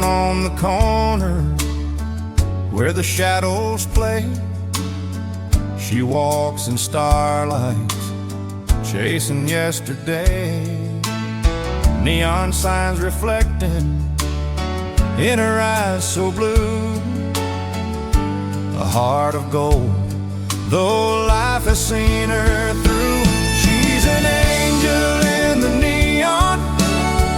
on the corner where the shadows play. She walks in starlight, chasing yesterday. Neon signs reflecting in her eyes so blue. A heart of gold, though life has seen her through. She's an angel in the neon,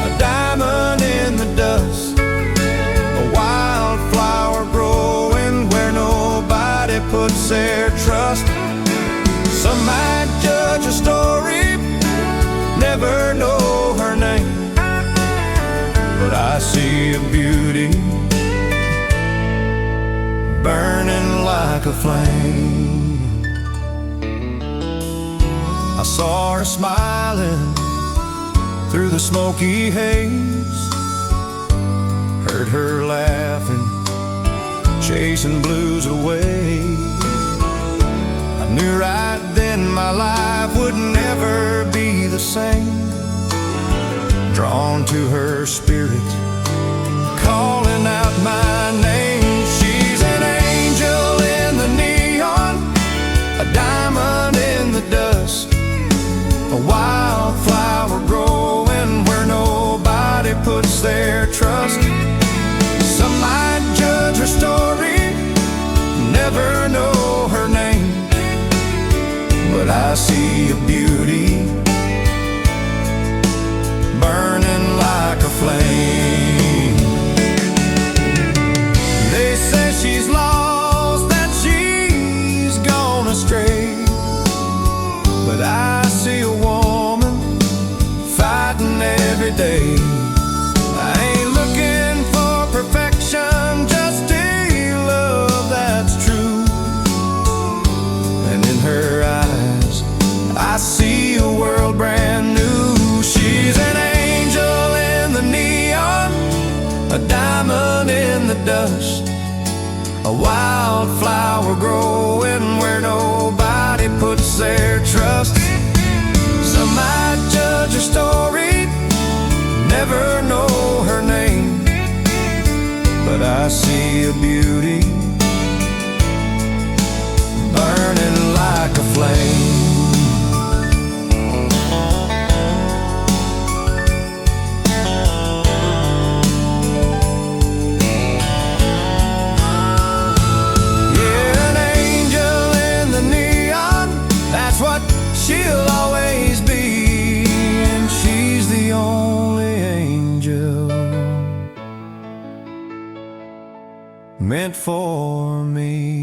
a diamond in the dust, a wildflower growing where nobody puts their trust. Some might judge a story, never know her name, but I see a beauty burning like a flame. I saw her smiling through the smoky haze, heard her laughing, chasing blues away. I knew right then my life would never be the same. Drawn to her spirit, calling out my name. She's an angel in the neon, a diamond in the dust, a wildflower growing where nobody puts their trust. Some might judge her story, never know her name, but I see a beauty burning like a flame. They say she's lost, that she's gone astray, but I see a woman fighting every day. I ain't looking for perfection, just a love that's true. And in her eyes I see a world brand new. She's an angel in the neon, a diamond in the dust, a wildflower growing where nobody puts their trust. Some might judge her story, never know her name, but I see a beauty burning like a flame. She'll always be, and she's the only angel meant for me.